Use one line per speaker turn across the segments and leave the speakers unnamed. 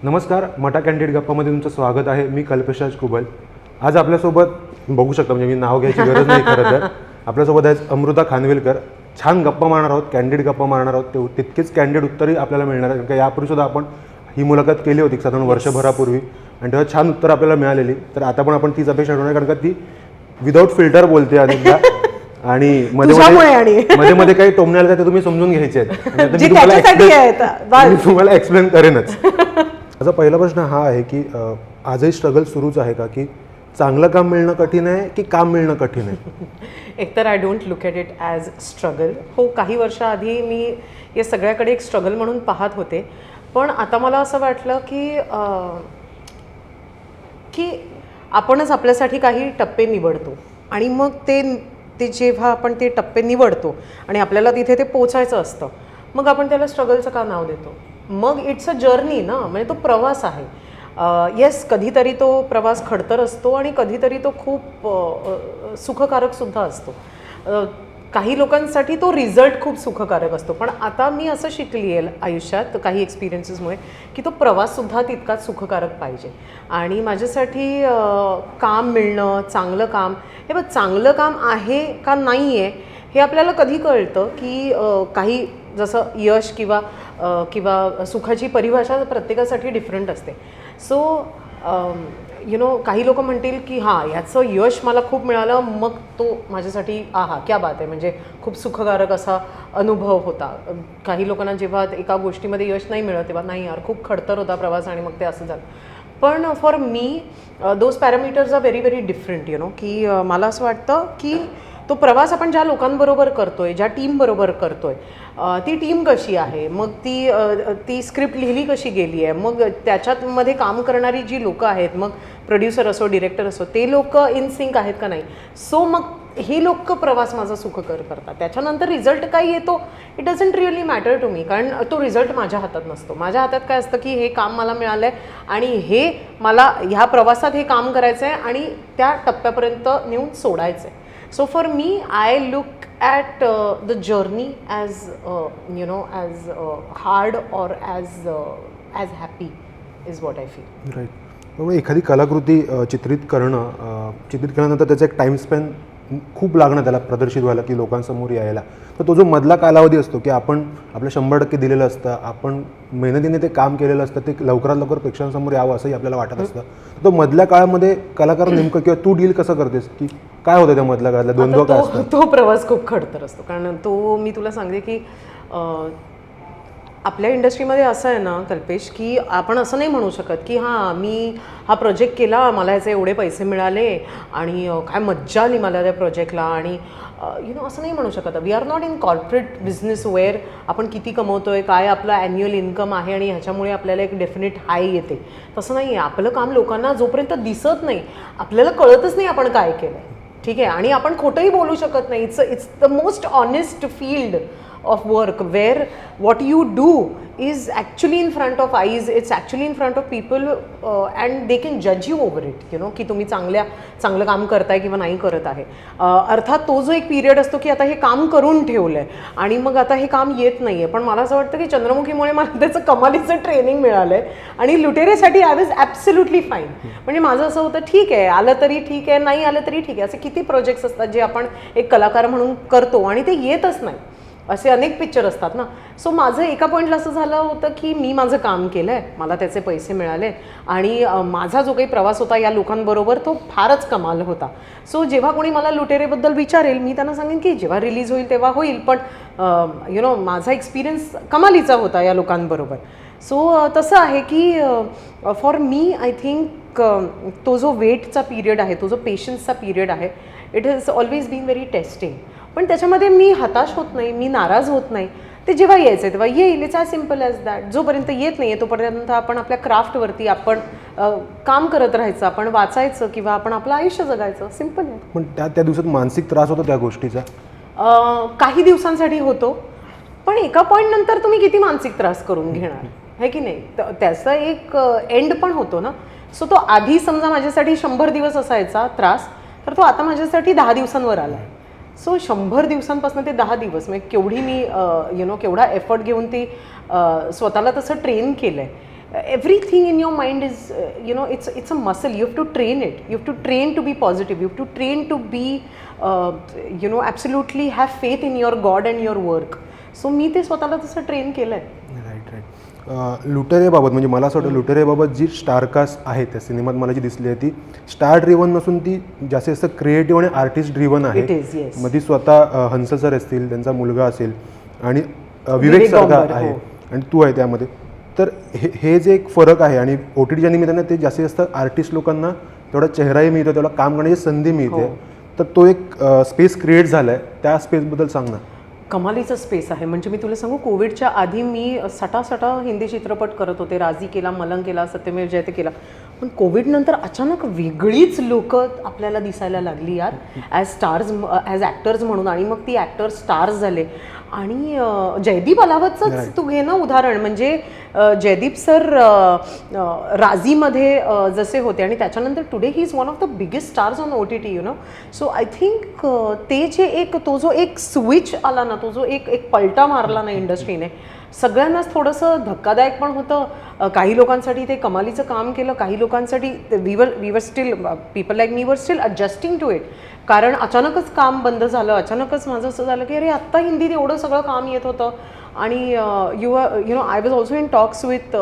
नमस्कार, मटा कॅन्डिड गप्पामध्ये तुमचं स्वागत आहे. मी कल्पेश कुबल. आज आपल्यासोबत बघू शकता, म्हणजे मी नाव घ्यायची गरज नाही खरं तर. आपल्यासोबत आहे अमृता खानविलकर. छान गप्पा मारणार आहोत, कॅन्डिड गप्पा मारणार आहोत. तितकेच कॅन्डिड उत्तरही आपल्याला मिळणार आहे, कारण का यापूर्वीसुद्धा आपण ही मुलाखत केली होती साधारण वर्षभरापूर्वी, आणि तेव्हा छान उत्तर आपल्याला मिळालेली. तर आता पण आपण तीच अपेक्षा ठेवणार, कारण का ती विदाऊट फिल्टर बोलते अनेकदा, आणि मध्ये मध्ये काही टोमणे आले तर तुम्ही समजून घ्यायचे आहेत. मी तुम्हाला एक्सप्लेन करेनच. माझा पहिला प्रश्न हा आहे की आजही स्ट्रगल सुरूच आहे का, की चांगलं काम मिळणं कठीण आहे की काम मिळणं कठीण आहे?
एकतर I don't look at it as struggle. हो, काही वर्षाआधी मी या सगळ्याकडे एक स्ट्रगल म्हणून पाहत होते, पण आता मला असं वाटलं की आपणच आपल्यासाठी काही टप्पे निवडतो, आणि मग ते जेव्हा आपण ते टप्पे निवडतो आणि आपल्याला तिथे ते पोचायचं असतं, मग आपण त्याला स्ट्रगलचं का नाव देतो? मग इट्स अ जर्नी ना, म्हणजे तो प्रवास आहे. येस, कधीतरी तो प्रवास खडतर असतो आणि कधीतरी तो खूप सुखकारकसुद्धा असतो. काही लोकांसाठी तो रिझल्ट खूप सुखकारक असतो. पण आता मी असं शिकली आहे आयुष्यात काही एक्सपिरियन्सेसमुळे की तो प्रवाससुद्धा तितकाच सुखकारक पाहिजे. आणि माझ्यासाठी काम मिळणं, चांगलं काम, हे बघ, चांगलं काम आहे का नाही आहे हे आपल्याला कधी कळतं की काही जसं यश किंवा सुखाची परिभाषा प्रत्येकासाठी डिफरंट असते. सो काही लोक म्हणतील की हां, ह्याचं यश मला खूप मिळालं, मग तो माझ्यासाठी आहा क्या बात आहे, म्हणजे खूप सुखकारक असा अनुभव होता. काही लोकांना जेव्हा एका गोष्टीमध्ये यश नाही मिळत तेव्हा नाही यार, खूप खडतर होता प्रवास आणि मग ते असं झालं. पण for me those parameters are very very different. की मला असं वाटतं की तो प्रवास आपण ज्या लोकांबरोबर करतोय, ज्या टीमबरोबर करतोय, ती टीम कशी आहे, मग ती स्क्रिप्ट लिहिली कशी गेली आहे, मग त्याच्यामध्ये काम करणारी जी लोकं आहेत, मग प्रोड्युसर असो, डिरेक्टर असो, ते लोक इन सिंक आहेत का नाही. सो मग ही लोक प्रवास माझा सुखकर करतात. त्याच्यानंतर रिझल्ट काय येतो, it doesn't really matter to me, कारण तो रिझल्ट माझ्या हातात नसतो. माझ्या हातात काय असतं की हे काम मला मिळालं आहे आणि हे मला ह्या प्रवासात हे काम करायचं आहे आणि त्या टप्प्यापर्यंत नेऊन सोडायचं आहे. So for me, I look at the journey as as hard or as happy is what I feel.
Right. त्यामुळे एखादी कलाकृती चित्रित केल्यानंतर त्याचा एक टाईम स्पॅन खूप लागणं त्याला प्रदर्शित व्हायला, की लोकांसमोर यायला. तर तो जो मधला कालावधी असतो की आपण आपलं 100% दिलेलं असतं, आपण मेहनतीने ते काम केलेलं असतं, ते लवकरात लवकर प्रेक्षकांसमोर यावं असंही आपल्याला वाटत असतं. तो मधल्या काळामध्ये कलाकार नेमकं किंवा तू डील कसं करतेस, की काय होतं त्या मधल्या काळातल्या द्वंद्व काय असतं?
तो प्रवास खूप खडतर असतो, कारण तो मी तुला सांगते की आपल्या इंडस्ट्रीमध्ये असं आहे ना कल्पेश, की आपण असं नाही म्हणू शकत की हां, मी हा प्रोजेक्ट केला, मला याचे एवढे पैसे मिळाले आणि काय मज्जा आली मला त्या प्रोजेक्टला, आणि असं नाही म्हणू शकत. We are not in corporate business where आपण किती कमवतोय, काय आपलं ॲन्युअल इन्कम आहे आणि ह्याच्यामुळे आपल्याला एक डेफिनेट हाय येते. तसं नाही आहे. आपलं काम लोकांना जोपर्यंत दिसत नाही, आपल्याला कळतच नाही आपण काय केलं आहे. ठीक आहे, आणि आपण खोटंही बोलू शकत नाही. It's the most honest field of work where what you do is actually in front of eyes, it's actually in front of people, and they can judge you over it, की तुम्ही चांगलं काम करताय किंवा नाही करत आहे. अर्थात तो जो एक पिरियड असतो की आता हे काम करून ठेवलं आहे आणि मग आता हे काम येत नाही आहे. पण मला असं वाटतं की चंद्रमुखीमुळे मला त्याचं कमालीचं ट्रेनिंग मिळालं आहे, आणि लुटेरेसाठी आय वॉज ॲब्सोल्युटली फाईन. म्हणजे माझं असं होतं, ठीक आहे, आलं तरी ठीक आहे, नाही आलं तरी ठीक आहे. असे किती प्रोजेक्ट्स असतात जे आपण एक कलाकार म्हणून करतो आणि ते येतच नाही. असे अनेक पिक्चर असतात ना. सो माझं एका पॉईंटला असं झालं होतं की मी माझं काम केलं आहे, मला त्याचे पैसे मिळाले, आणि माझा जो काही प्रवास होता या लोकांबरोबर तो फारच कमाल होता. सो जेव्हा कोणी मला लुटेरेबद्दल विचारेल, मी त्यांना सांगेन की जेव्हा रिलीज होईल तेव्हा होईल, पण माझा एक्सपिरियन्स कमालीचा होता या लोकांबरोबर. सो तसं आहे की फॉर मी आय थिंक तो जो वेटचा पिरियड आहे, तो जो पेशन्सचा पिरियड आहे, it has always been very testing. पण त्याच्यामध्ये मी हताश होत नाही, मी नाराज होत नाही. ते जेव्हा यायचं तेव्हा येईल, it's as simple as that. जोपर्यंत येत नाही आहे तोपर्यंत आपण आपल्या क्राफ्टवरती आपण काम करत राहायचं, आपण वाचायचं किंवा आपण आपलं आयुष्य जगायचं. सिम्पल आहे.
पण त्या दिवसात मानसिक त्रास होतो त्या गोष्टीचा?
काही दिवसांसाठी होतो, पण एका पॉईंट नंतर तुम्ही किती मानसिक त्रास करून घेणार आहे की नाही. त्याचा एक एंड पण होतो ना. सो तो आधी समजा माझ्यासाठी 100 दिवस असायचा त्रास, तर तो आता माझ्यासाठी 10 दिवसांवर आला आहे. सो 100 दिवसांपासून ते 10 दिवस, म्हणजे केवढी मी केवढा एफर्ट घेऊन ती स्वतःला तसं ट्रेन केलं आहे. everything in your mind is it's a muscle. You have to train it. You have to train to be positive. You have to train to be absolutely have faith in your God and your work. So मी ते स्वतःला तसं train केलं आहे.
Right. लुटेरेबाबत म्हणजे मला असं वाटतं लुटेरेबाबत जी star cast आहे त्या सिनेमात मला जी दिसली आहे ती स्टार ड्रिव्हन नसून ती जास्तीत जास्त क्रिएटिव्ह आणि आर्टिस्ट ड्रिव्हन आहे. मध्ये स्वतः हंस सर असतील, त्यांचा मुलगा असेल आणि विवेक सरकार आहे आणि तू आहे त्यामध्ये. तर हे जे एक फरक आहे आणि OTTच्या निमित्तानं ते जास्तीत जास्त आर्टिस्ट लोकांना तेवढा चेहराही मिळतो, तेवढा काम करण्याची संधी मिळते. तर तो एक स्पेस क्रिएट झाला आहे, त्या स्पेसबद्दल सांग ना.
कमालीचा स्पेस आहे. म्हणजे मी तुला सांगू, कोविडच्या आधी मी सटासटा हिंदी चित्रपट करत होते. राजी केला, मलंग केला, सत्यमेव जयते केला. पण कोविडनंतर अचानक वेगळीच लोक आपल्याला दिसायला लागली यार, ॲज ॲक्टर्स म्हणून. आणि मग ती ॲक्टर्स स्टार्स झाले. आणि जयदीप अलावतचंच तू घे ना उदाहरण. म्हणजे जयदीप सर राजीमध्ये जसे होते आणि त्याच्यानंतर today he is one of the biggest stars on OTT so I think ते जे तो जो एक स्विच आला ना, तो जो एक पलटा मारला ना इंडस्ट्रीने, सगळ्यांनाच थोडंसं धक्कादायक पण होतं. काही लोकांसाठी ते कमालीचं काम केलं, काही लोकांसाठी we were steel, people like मी वर स्टील अडजस्टिंग टू इट. कारण अचानकच काम बंद झालं. अचानकच माझं असं झालं की अरे आत्ता हिंदीत एवढं सगळं काम येत होतं. आणि I was also in talks with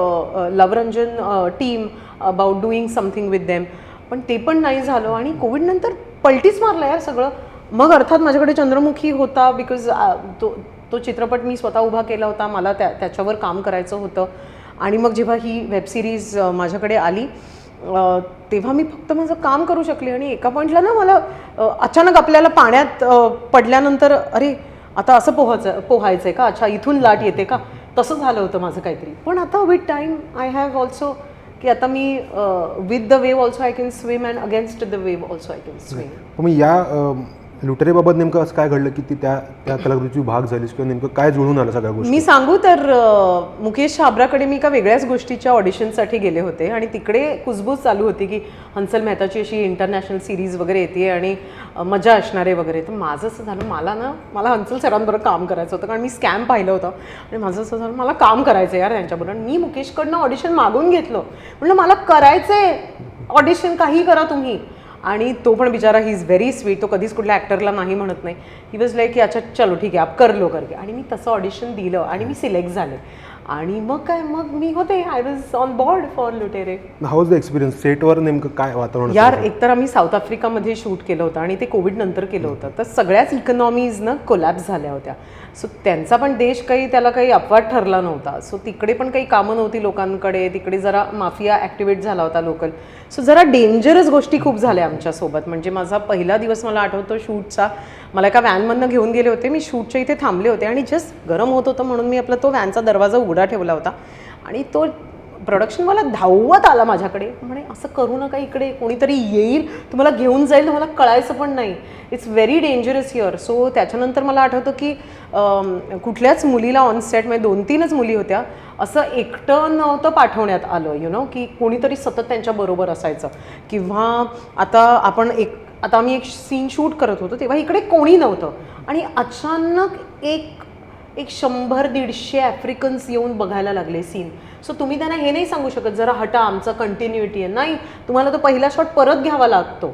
Luv Ranjan team about doing something with them, पण ते पण नाही झालं. आणि कोविडनंतर पलटीच मारलं यार सगळं. मग अर्थात माझ्याकडे चंद्रमुखी होता, बिकॉज तो चित्रपट मी स्वतः उभा केला होता, मला त्याच्यावर काम करायचं होतं. आणि मग जेव्हा ही वेबसिरीज माझ्याकडे आली तेव्हा मी फक्त माझं काम करू शकले. आणि एका पॉईंटला ना मला अचानक आपल्याला पाण्यात पडल्यानंतर अरे आता असं पोहायचं आहे का, अच्छा इथून लाट येते का, तसं झालं होतं माझं काहीतरी. पण आता with time I have also की आता me with the wave also I can swim and against the wave also I can swim.
मग या लुटेरेबाबत नेमकं असं काय घडलं की ती त्या कलाकृतीची भाग झालीस किंवा नेमकं काय जुळून आलं सगळ्या गोष्टी?
मी सांगू तर मुकेश छाबराकडे मी एका वेगळ्याच गोष्टीच्या ऑडिशनसाठी गेले होते आणि तिकडे कुजबूज चालू होती की हंसल मेहताची अशी इंटरनॅशनल सिरीज वगैरे येते आणि मजा असणार आहे वगैरे. तर माझं असं झालं, मला हंसल सरांबरोबर काम करायचं होतं कारण मी स्कॅम पाहिलं होतं. आणि माझं असं झालं मला काम करायचं यार त्यांच्याबरोबर. मी मुकेशकडनं ऑडिशन मागून घेतलं, म्हटलं मला करायचं आहे ऑडिशन, काही करा तुम्ही. आणि तो पण बिचारा ही इज व्हेरी स्वीट, तो कधीच कुठल्या ॲक्टरला नाही म्हणत नाही. ही वॉज लाईक की अच्छा चलो ठीक आहे आप कर लो करके. आणि मी तसं ऑडिशन दिलं आणि मी सिलेक्ट झाले. आणि मग मी होते, I was on board for Lootere.
How is the experience? सेटवर नेमकं काय वातावरण?
यार एकतर आम्ही साऊथ आफ्रिकामध्ये शूट केलं होतं आणि ते कोविड नंतर केलं होतं, तर सगळ्याच इकॉनॉमीज ना कोलॅप्स झाल्या होत्या. सो त्यांचा पण देश त्याला काही अपवाद ठरला नव्हता. सो तिकडे पण काही कामं नव्हती लोकांकडे. तिकडे जरा माफिया ॲक्टिवेट झाला होता लोकल. सो जरा डेंजरस गोष्टी खूप झाल्या आमच्यासोबत. म्हणजे माझा पहिला दिवस मला आठवतो शूटचा, मला एका व्हॅनमधनं घेऊन गेले होते. मी शूटच्या इथे थांबले होते आणि जस्ट गरम होत होतं म्हणून मी आपला तो व्हॅनचा दरवाजा उघडा ठेवला होता. आणि तो प्रोडक्शनवाला धावत आला माझ्याकडे, म्हणे असं करू नका, इकडे कोणीतरी येईल तुम्हाला घेऊन जाईल, मला कळायचं पण नाही, it's very dangerous here. So त्याच्यानंतर मला आठवतं की कुठल्याच मुलीला ऑनसेट, म्हणजे 2-3च मुली होत्या, असं एकटं नव्हतं पाठवण्यात आलं की कोणीतरी सतत त्यांच्याबरोबर असायचं. किंवा आता आम्ही एक सीन शूट करत होतो तेव्हा इकडे कोणी नव्हतं आणि अचानक एक 100-150 आफ्रिकन्स येऊन बघायला लागले सीन. सो तुम्ही त्यांना हे नाही सांगू शकत जरा हटा आमचा कंटिन्युटी आहे, नाही, तुम्हाला तो पहिला शॉट परत घ्यावा लागतो.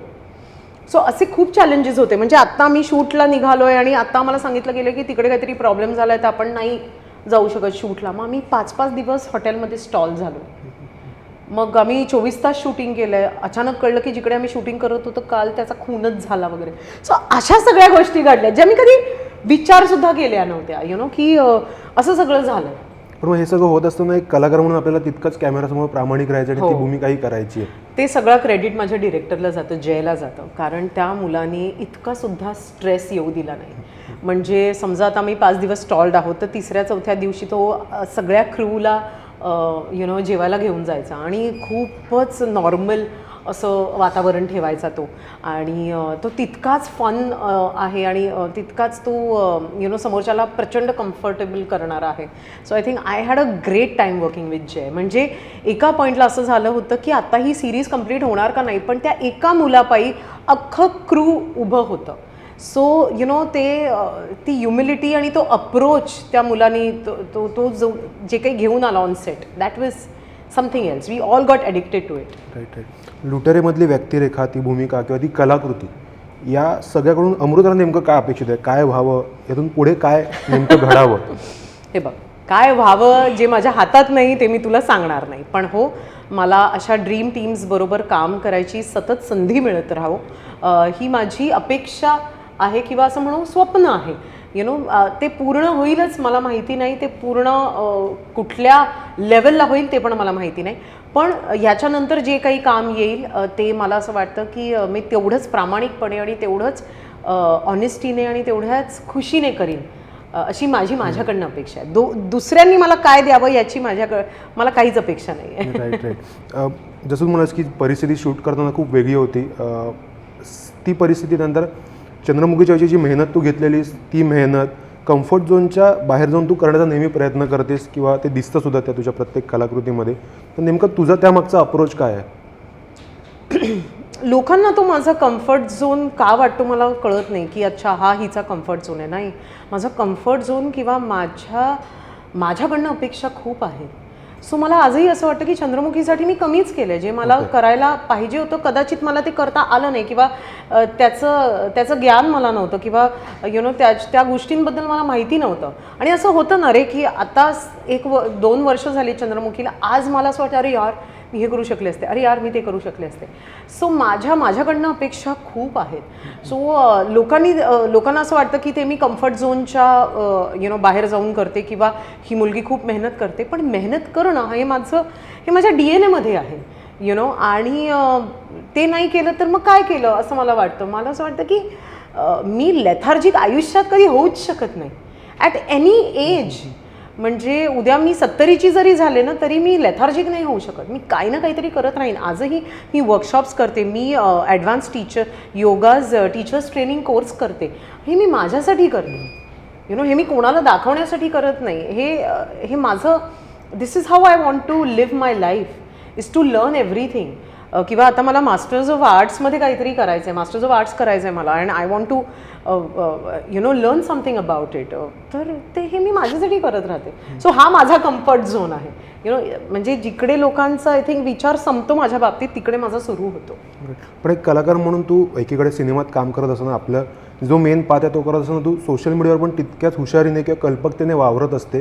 सो असे खूप चॅलेंजेस होते. म्हणजे आत्ता आम्ही शूटला निघालोय आणि आता आम्हाला सांगितलं गेलं की तिकडे काहीतरी प्रॉब्लेम झाला आहे तर आपण नाही जाऊ शकत शूटला. मग आम्ही 5-5 दिवस हॉटेलमध्ये स्टॉल झालो. मग आम्ही 24 तास शूटिंग केलं आहे. अचानक कळलं की जिकडे आम्ही शूटिंग करत होतो काल त्याचा खूनच झाला वगैरे. सो अशा सगळ्या गोष्टी घडल्या ज्या मी कधी विचारसुद्धा केल्या नव्हत्या की असं सगळं झालं.
पण हे सगळं होत असताना एक कलाकार म्हणून आपल्याला तितकंच कॅमेरासमोर प्रामाणिक राहायचं आणि ती भूमिकाही करायची आहे.
ते सगळं क्रेडिट माझ्या डिरेक्टरला जातं, जयला जातं. कारण त्या मुलाने इतका सुद्धा स्ट्रेस येऊ दिला नाही. म्हणजे समजा आता आम्ही 5 दिवस स्टॉल्ड आहोत तर 3ऱ्या-4थ्या दिवशी तो सगळ्या क्रूला जेवायला घेऊन जायचा आणि खूपच नॉर्मल असं वातावरण ठेवायचा तो. आणि तो तितकाच फन आहे आणि तितकाच तो समोरच्याला प्रचंड कम्फर्टेबल करणारा आहे. So I think I had a great time working with Jay. म्हणजे एका पॉईंटला असं झालं होतं की आता ही सिरीज कंप्लीट होणार का नाही, पण त्या एका मुलापायी अख्खं क्रू उभं होतं. सो ती ह्युमिलिटी आणि तो अप्रोच त्या मुलांनी तो जो जे काही घेऊन आला on set, that something else. We all got addicted to it.
Right. लुटेरेमधली व्यक्तिरेखा, ती भूमिका किंवा ती कलाकृती, या सगळ्याकडून अमृताला नेमकं काय अपेक्षित आहे, काय व्हावं, यातून पुढे काय नेमकं घडावं?
हे बघ, काय व्हावं जे माझ्या हातात नाही ते मी तुला सांगणार नाही, पण हो, मला अशा ड्रीम टीम्सबरोबर काम करायची सतत संधी मिळत राहो, ही माझी अपेक्षा आहे किंवा असं म्हणू स्वप्न आहे. ते पूर्ण होईलच मला माहिती नाही, ते पूर्ण कुठल्या लेवलला होईल ते पण मला माहिती नाही, पण ह्याच्यानंतर जे काही काम येईल ते मला असं वाटतं की मी तेवढंच प्रामाणिकपणे आणि तेवढंच ऑनेस्टीने आणि तेवढ्याच खुशीने करीन, अशी माझ्याकडनं अपेक्षा आहे. दुसऱ्यांनी मला काय द्यावं याची मला काहीच अपेक्षा नाही आहे.
Right right. जसं तू म्हणास की परिस्थिती शूट करताना खूप वेगळी होती, ती परिस्थितीनंतर चंद्रमुखीच्या वेळची जी मेहनत तू घेतलेलीस, ती मेहनत कम्फर्ट झोनच्या बाहेर जाऊन तू करण्याचा नेहमी प्रयत्न करतेस किंवा ते दिसतं सुद्धा त्या तुझ्या प्रत्येक कलाकृतीमध्ये, तर नेमकं तुझा त्यामागचा अप्रोच काय आहे?
लोकांना तो माझा कम्फर्ट झोन का वाटतो मला कळत नाही, की अच्छा हा हिचा कम्फर्ट झोन आहे. नाही, माझा कम्फर्ट झोन किंवा माझ्याकडनं अपेक्षा खूप आहेत. सो मला आजही असं वाटतं की चंद्रमुखीसाठी मी कमीच केलं, जे मला करायला पाहिजे होतं कदाचित मला ते करता आलं नाही, किंवा त्याचं ज्ञान मला नव्हतं, किंवा त्या गोष्टींबद्दल मला माहिती नव्हतं. आणि असं होतं ना रे की आता 1-2 वर्ष झाली चंद्रमुखीला, आज मला असं वाटतं अरे यार मी हे करू शकले असते, अरे यार मी ते करू शकले असते. सो माझ्याकडनं अपेक्षा खूप आहेत. सो लोकांना असं वाटतं की ते मी कम्फर्ट झोनच्या बाहेर जाऊन करते, किंवा ही मुलगी खूप मेहनत करते, पण मेहनत करणं हे माझ्या DNA मध्ये आहे. आणि ते नाही केलं तर मग काय केलं असं मला वाटतं. मला असं वाटतं की मी लेथार्जिक आयुष्यात कधी होऊच शकत नाही ॲट एनी एज. म्हणजे उद्या मी 70ची जरी झाले ना तरी मी लेथार्जिक नाही होऊ शकत. मी काही ना काहीतरी करत राहीन. आजही मी वर्कशॉप्स करते, मी ॲडव्हान्स योगाज टीचर्स ट्रेनिंग कोर्स करते. हे मी माझ्यासाठी करते. हे मी कोणाला दाखवण्यासाठी करत नाही. हे माझं, this is how I want to live my life, is to learn everything. किंवा आता मला मास्टर्स ऑफ आर्ट्समध्ये काहीतरी करायचं आहे, मास्टर्स ऑफ आर्ट्स करायचं आहे मला, and I want to learn something about it. तर हे मी माझ्यासाठी करत राहते. सो हा माझा कम्फर्ट झोन आहे. म्हणजे जिकडे लोकांचा आय थिंक विचार संपतो माझ्या बाबतीत, तिकडे माझा सुरू होतो.
पण एक कलाकार म्हणून तू एकीकडे सिनेमात काम करत असताना, आपलं जो मेन पाथ आहे तो करत असताना, तू सोशल मीडियावर पण तितक्याच हुशारीने किंवा कल्पकतेने वावरत असते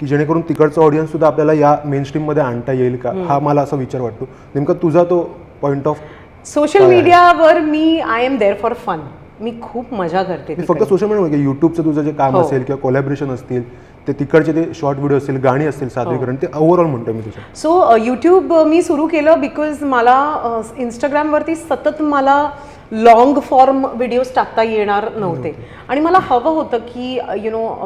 की जेणेकरून तिकडचा ऑडियन्स सुद्धा आपल्याला या मेन स्ट्रीममध्ये आणता येईल का, हा मला असा विचार वाटतो. नेमका तुझा तो पॉईंट ऑफ
सोशल मीडियावर मी I am there for fun. मी खूप मजा करते.
फक्त सोशल मीडियामध्ये यूट्यूबचं तुझं जे काम असेल किंवा कोलॅबरेशन असतील, ते तिकडचे ते शॉर्ट व्हिडिओ असतील, गाणी असतील, सादरीकरण, ते ओव्हरऑल म्हणतो मी तुझं.
सो यूट्यूब मी सुरू केलं बिकॉज मला इंस्टाग्रामवरती सतत मला लॉंग फॉर्म व्हिडिओज टाकता येणार नव्हते, आणि मला हवं होतं की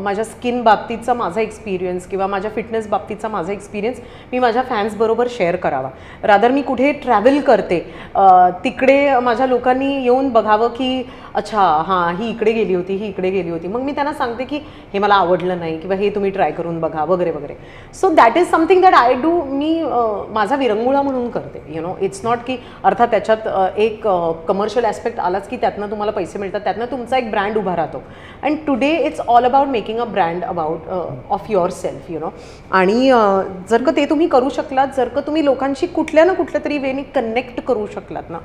माझ्या स्किन बाबतीतचा माझा एक्सपिरियन्स किंवा माझ्या फिटनेस बाबतीतचा माझा एक्सपिरियन्स मी माझ्या फॅन्सबरोबर शेअर करावा. रादर मी कुठे ट्रॅव्हल करते तिकडे माझ्या लोकांनी येऊन बघावं की अच्छा हां ही इकडे गेली होती, ही इकडे गेली होती, मग मी त्यांना सांगते की हे मला आवडलं नाही किंवा हे तुम्ही ट्राय करून बघा वगैरे वगैरे. So that is something that I do. मी माझा विरंगुळा म्हणून करते. इट्स नॉट की अर्थात त्याच्यात एक कमर्शियल ॲस्पेक्ट आलाच की त्यातनं तुम्हाला पैसे मिळतात, त्यातनं तुमचा एक ब्रँड उभा राहतो. And today it's all about making a brand about of your self. आणि जर का ते तुम्ही करू शकलात, जर का तुम्ही लोकांशी कुठल्या ना कुठल्या तरी वेनी कनेक्ट करू शकलात ना,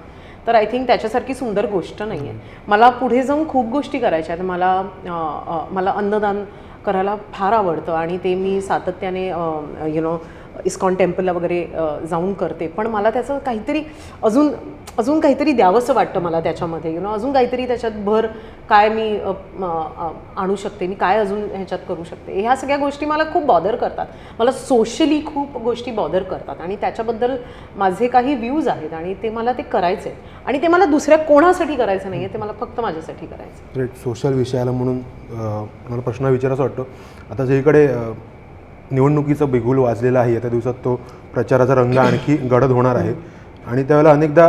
तर आय थिंक त्याच्यासारखी सुंदर गोष्ट नाही आहे. मला पुढे जाऊन खूप गोष्टी करायच्या आहेत. मला अन्नदान करायला फार आवडतं आणि ते मी सातत्याने इस्कॉन टेम्पलला वगैरे जाऊन करते. पण मला त्याचं काहीतरी अजून काहीतरी द्यावंसं वाटतं मला त्याच्यामध्ये. अजून काहीतरी त्याच्यात भर काय मी आणू शकते, मी काय अजून ह्याच्यात करू शकते. ह्या सगळ्या गोष्टी मला खूप बॉदर करतात. मला सोशली खूप गोष्टी बॉदर करतात आणि त्याच्याबद्दल माझे काही व्ह्यूज आहेत आणि ते मला ते करायचे आहे. आणि ते मला दुसऱ्या कोणासाठी करायचं नाही आहे, ते मला फक्त माझ्यासाठी करायचं आहे.
सोशल विषयाला म्हणून मला प्रश्न विचारायचा वाटतो. आता सगळीकडे निवडणुकीचं बिगुल वाजलेलं आहे. येत्या दिवसात तो प्रचाराचा रंग आणखी गडद होणार आहे आणि त्यावेळेला अनेकदा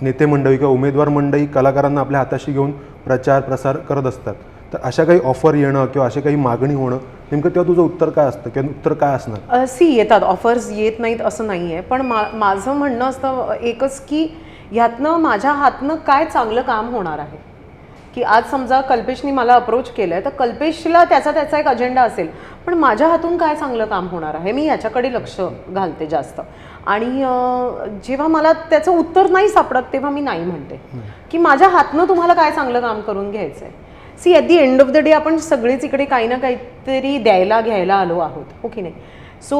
नेते मंडळी किंवा उमेदवार मंडळी कलाकारांना आपल्या हाताशी घेऊन प्रचार प्रसार करत असतात. तर अशा काही ऑफर येणं किंवा अशा काही मागणी होणं, नेमकं तेव्हा तुझं उत्तर काय असतं किंवा उत्तर काय असणार?
येतात ऑफर्स, येत नाहीत असं नाही आहे. पण माझं म्हणणं असतं एकच की ह्यातनं माझ्या हातनं काय चांगलं काम होणार आहे की आज समजा कल्पेशनी मला अप्रोच केलं आहे तर कल्पेशला त्याचा एक अजेंडा असेल, पण माझ्या हातून काय चांगलं काम होणार आहे मी याच्याकडे लक्ष घालते जास्त. आणि जेव्हा मला त्याचं उत्तर नाही सापडत तेव्हा मी नाही म्हणते की माझ्या हातनं तुम्हाला काय चांगलं काम करून घ्यायचं आहे. See at the end of the day आपण सगळेच इकडे काही ना काहीतरी द्यायला घ्यायला आलो आहोत, हो की नाही. सो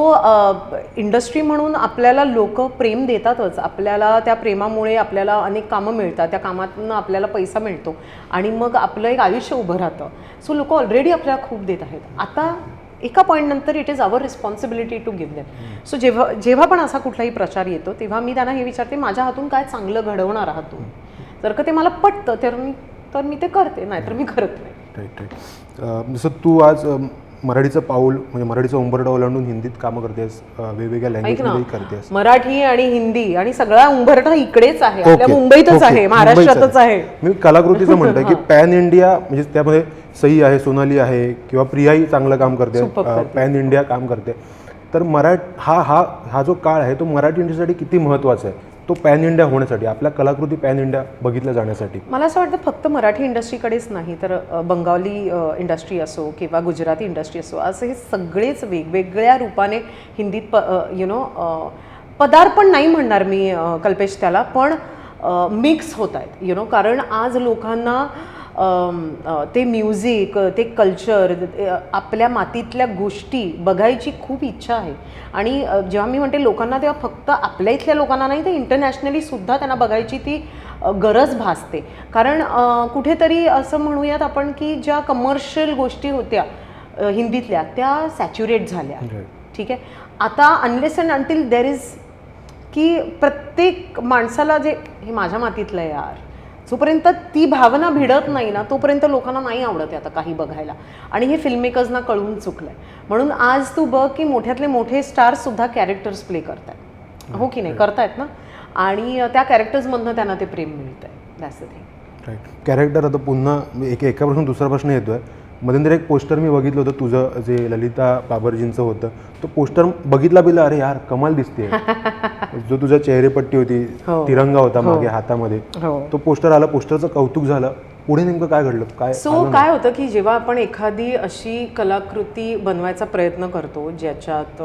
इंडस्ट्री म्हणून आपल्याला लोक प्रेम देतातच, आपल्याला त्या प्रेमामुळे आपल्याला अनेक कामं मिळतात, त्या कामातून आपल्याला पैसा मिळतो आणि मग आपलं एक आयुष्य उभं राहतं. सो लोक ऑलरेडी आपल्याला खूप देत आहेत. आता एका पॉईंटनंतर it is our responsibility to give them. So जेव्हा पण असा कुठलाही प्रचार येतो तेव्हा मी त्यांना हे विचारते माझ्या हातून काय चांगलं घडवणार आहात तुम्ही. जर का ते मला पटतं तर मी ते करते, नाहीतर मी करत नाही.
Right right. जसं तू आज मराठीचं पाऊल म्हणजे मराठीचं उंबरठा ओलांडून हिंदीत कामं करतेस, वेगवेगळ्या लँग्वेजमध्येही करतेस.
मराठी आणि हिंदी आणि सगळा उंबरठा इकडेच आहे, आपल्या मुंबईतच आहे, महाराष्ट्रातच आहे.
मी कलाकृतीचं म्हणतोय की पॅन इंडिया म्हणजे त्यामध्ये सई आहे, सोनाली आहे किंवा प्रियाही चांगलं काम करते, पॅन इंडिया काम करते. तर हा जो काळ आहे तो मराठी इंडस्ट्रीसाठी किती महत्त्वाचा आहे, तो पॅन इंडिया होण्यासाठी, आपल्या कलाकृती पॅन इंडिया बघितल्या जाण्यासाठी.
मला असं वाटतं फक्त मराठी इंडस्ट्रीकडेच नाही तर बंगाली इंडस्ट्री असो किंवा गुजराती इंडस्ट्री असो, असे हे सगळेच वेगवेगळ्या रूपाने हिंदीत पदार्पण नाही म्हणणार मी कल्पेश त्याला, पण मिक्स होत आहेत कारण आज लोकांना ते म्युझिक, ते कल्चर, आपल्या मातीतल्या गोष्टी बघायची खूप इच्छा आहे. आणि जेव्हा मी म्हणते लोकांना तेव्हा फक्त आपल्या इथल्या लोकांना नाही तर इंटरनॅशनली सुद्धा त्यांना बघायची ती गरज भासते. कारण कुठेतरी असं म्हणूयात आपण की ज्या कमर्शियल गोष्टी होत्या हिंदीतल्या त्या सॅच्युरेट झाल्या. ठीक आहे, आता unless and until there is की प्रत्येक माणसाला जे हे माझ्या मातीतलं आहे यार, जोपर्यंत ती भावना भिडत नाही ना तोपर्यंत लोकांना नाही आवडत आहे आता काही बघायला. आणि हे फिल्ममेकर्सना कळून चुकलंय. म्हणून आज तू बघ की मोठ्यातले मोठे स्टार्स सुद्धा कॅरेक्टर्स प्ले करतायत, हो की नाही, करतायत ना. आणि त्या कॅरेक्टर्समधनं त्यांना ते प्रेम मिळतंय. That's the thing.
Right. Character आता पुन्हा एकापासून दुसरा प्रश्न येतोय. मध्यंतरी एक पोस्टर मी बघितलं होतं तुझं, जे ललिता बाबरजींचं होतं. तो पोस्टर बघितला बिला, अरे यार कमाल दिसते. जो तुझ्या चेहरेपट्टी होती, तिरंगा होता मागे हातामध्ये, तो पोस्टर आला, पोस्टरचं कौतुक झालं. पुढे नेमकं काय घडलं, काय
काय होतं की जेव्हा आपण एखादी अशी कलाकृती बनवायचा प्रयत्न करतो ज्याच्यात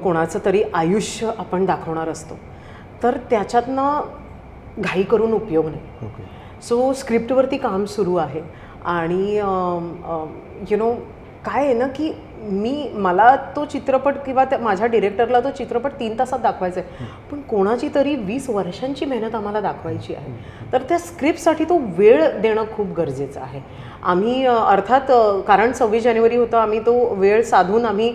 कोणाचं तरी आयुष्य आपण दाखवणार असतो, तर त्याच्यातनं घाई करून उपयोग नाही. सो स्क्रिप्टवरती काम सुरू आहे आणि काय आहे ना की मला तो चित्रपट किंवा माझ्या डिरेक्टरला तो चित्रपट 3 तासात दाखवायचा आहे, पण कोणाची तरी 20 वर्षांची मेहनत आम्हाला दाखवायची आहे. तर त्या स्क्रिप्टसाठी तो वेळ देणं खूप गरजेचं आहे. आम्ही अर्थात कारण 26 जानेवारी होतं, आम्ही तो वेळ साधून आम्ही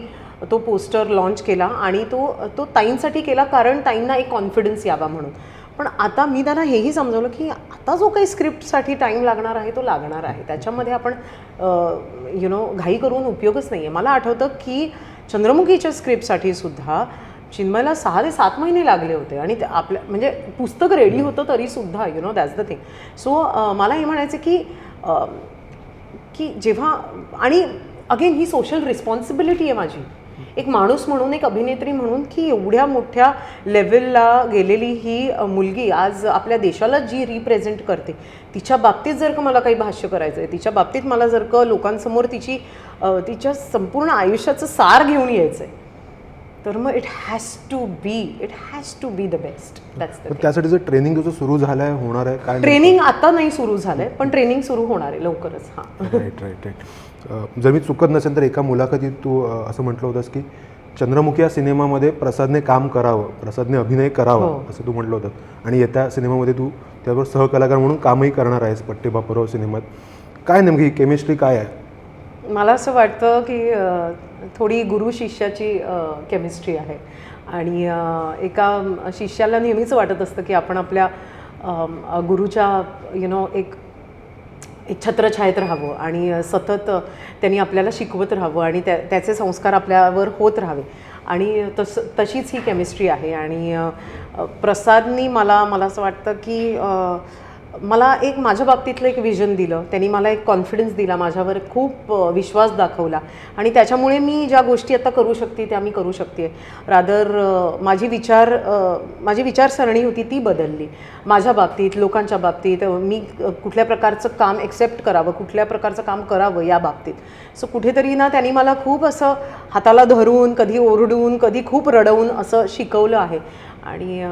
तो पोस्टर लॉन्च केला आणि तो ताईंसाठी केला कारण ताईंना एक कॉन्फिडन्स यावा म्हणून. पण आता मी त्यांना हेही समजवलं की आता जो काही स्क्रिप्टसाठी टाईम लागणार आहे तो लागणार आहे, त्याच्यामध्ये आपण घाई करून उपयोगच नाही आहे. मला आठवतं की चंद्रमुखीच्या स्क्रिप्टसाठी सुद्धा चिन्मयला 6 ते 7 महिने लागले होते आणि आपल्या म्हणजे पुस्तक रेडी होतं तरीसुद्धा दॅट्स द थिंग. सो मला हे म्हणायचं की जेव्हा आणि अगेन ही सोशल रिस्पॉन्सिबिलिटी आहे माझी एक माणूस म्हणून, एक अभिनेत्री म्हणून, की एवढ्या मोठ्या लेवलला गेलेली ही मुलगी आज आपल्या देशाला जी रिप्रेझेंट करते, तिच्या बाबतीत जर का मला काही भाष्य करायचं आहे, तिच्या बाबतीत मला जर का लोकांसमोर तिच्या संपूर्ण आयुष्याचं सार घेऊन यायचं आहे, तर मग it has to be the best.
त्यासाठी जर ट्रेनिंग तुझं सुरू झालं आहे, होणार आहे काय?
ट्रेनिंग आता नाही सुरू झालं आहे, पण ट्रेनिंग सुरू होणार आहे लवकरच. हां,
राईट. जर मी चुकत नसेल तर एका मुलाखतीत तू असं म्हटलं होतंस की चंद्रमुखी या सिनेमामध्ये प्रसादने काम करावं, प्रसादने अभिनय करावा, असं तू म्हटलं होतं. आणि येत्या सिनेमामध्ये तू त्याबरोबर सहकलाकार म्हणून कामही करणार आहेस पट्टे बापूराव सिनेमात. काय नेमकी केमिस्ट्री काय आहे?
मला असं वाटतं की थोडी गुरु शिष्याची केमिस्ट्री आहे. आणि एका शिष्याला नेहमीच वाटत असतं की आपण आपल्या गुरुच्या एक छत्रछायेत राहावं आणि सतत त्यांनी आपल्याला शिकवत राहावं आणि त्याचे संस्कार आपल्यावर होत राहावे. आणि तशीच ही केमिस्ट्री आहे. आणि प्रसादनी मला असं वाटतं की मला एक माझ्या बाबतीतलं एक विजन दिलं, त्यांनी मला एक कॉन्फिडन्स दिला, माझ्यावर खूप विश्वास दाखवला आणि त्याच्यामुळे मी ज्या गोष्टी आता करू शकते त्या मी करू शकते. रादर माझी विचारसरणी होती ती बदलली माझ्या बाबतीत, लोकांच्या बाबतीत. मी कुठल्या प्रकारचं काम एक्सेप्ट करावं, कुठल्या प्रकारचं काम करावं या बाबतीत. सो कुठेतरी ना त्यांनी मला खूप असं हाताला धरून, कधी ओरडून, कधी खूप रडवून असं शिकवलं आहे आणि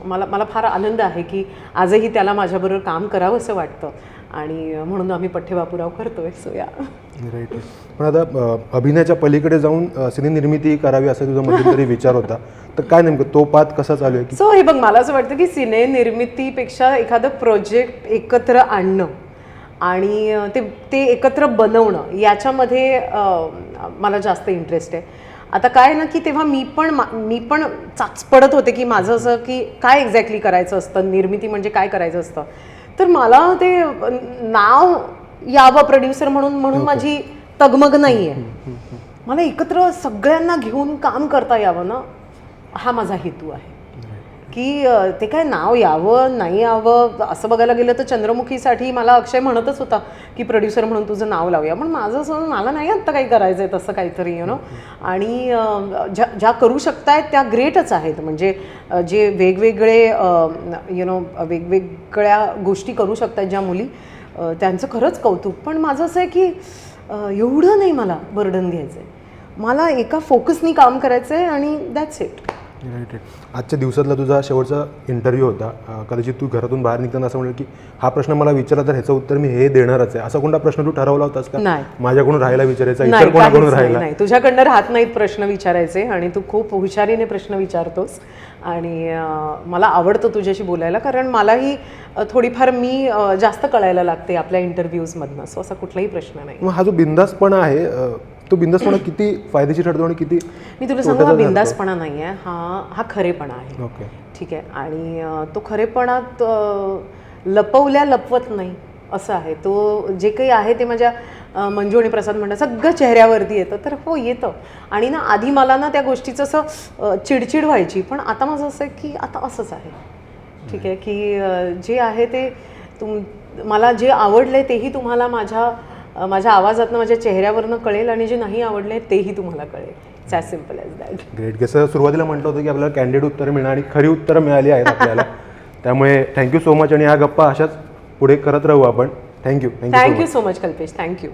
मला फार आनंद आहे की आजही त्याला माझ्याबरोबर काम करावं असं वाटतं आणि म्हणून आम्ही पठ्ठे बापूराव करतोय. सो या
राईट. पण आता अभिनयाच्या पलीकडे जाऊन सिनेनिर्मिती करावी असा तुझा मध्यंतरी विचार होता, तर काय नेमकं तो पाथ कसा चालू आहे?
सो हे बघ, मला असं वाटतं की सिनेनिर्मितीपेक्षा एखादं प्रोजेक्ट एकत्र आणणं आणि ते एकत्र बनवणं याच्यामध्ये मला जास्त इंटरेस्ट आहे. आता काय ना की तेव्हा मी पण चाचपडत होते की माझं असं की काय एक्झॅक्टली करायचं असतं, निर्मिती म्हणजे काय करायचं असतं. तर मला ते नाव यावं प्रोड्युसर म्हणून माझी तगमग नाही आहे. मला एकत्र सगळ्यांना घेऊन काम करता यावं ना, हा माझा हेतू आहे. की ते काय नाव यावं नाही यावं असं बघायला गेलं तर चंद्रमुखीसाठी मला अक्षय म्हणतच होता की प्रोड्युसर म्हणून तुझं नाव लावूया, पण माझं असं मला नाही आत्ता काही करायचं आहे तसं काहीतरी आणि ज्या करू शकतायत त्या ग्रेटच आहेत. म्हणजे जे वेगवेगळे वेगवेगळ्या गोष्टी करू शकतात ज्या मुली, त्यांचं खरंच कौतुक. पण माझं असं आहे की एवढं नाही मला बर्डन घ्यायचं आहे, मला एका फोकसनी काम करायचं आहे आणि दॅट्स इट.
Right right. आजच्या दिवसातला तुझा शेवटचा इंटरव्ह्यू होता. कदाचित तू घरातून बाहेर निघताना असं म्हणलं की हा प्रश्न मला विचारला तर ह्याचं उत्तर मी हे देणारच आहे, असा कोणता प्रश्न तू ठरवला होतास का?
नाही.
माझ्याकडून राहायला विचारायचा, इतर कोणाकडून राहायला?
नाही, तुझ्याकडनं राहत नाहीत प्रश्न विचारायचे आणि तू खूप हुशारीने प्रश्न विचारतोस आणि मला आवडतं तुझ्याशी बोलायला, कारण मलाही थोडीफार मी जास्त कळायला लागते आपल्या इंटरव्ह्यूजमधनं. सो असा कुठलाही प्रश्न नाही.
मग हा जो बिंदासपणा आहे, तो बिंदासपणा किती फायदेशीर ठरतो आणि किती?
मी तुला सांगू, हा बिंदासपणा नाही आहे, हा खरेपणा आहे.
ओके,
ठीक आहे. आणि तो खरेपणात लपवत नाही असं आहे. तो जे काही आहे ते माझ्या मंजू आणि प्रसाद म्हणतात सगळं चेहऱ्यावरती येतं. तर हो, येतं. आणि ना आधी मला ना त्या गोष्टीचं असं चिडचिड व्हायची, पण आता माझं असं आहे की आता असंच आहे. ठीक आहे, की जे आहे ते मला जे आवडले तेही तुम्हाला माझ्या आवाजातनं, माझ्या चेहऱ्यावरनं कळेल आणि जे नाही आवडले तेही तुम्हाला कळेल. It's as simple as that.
Great. जसं सुरुवातीला म्हटलं होतं की आपल्याला कॅन्डिड उत्तरं मिळणार आणि खरी उत्तरं मिळाली आहेत आपल्याला. त्यामुळे थँक्यू सो मच आणि हा गप्पा अशाच पुढे करत राहू आपण. Thank you
so much Kalpesh. Thank you.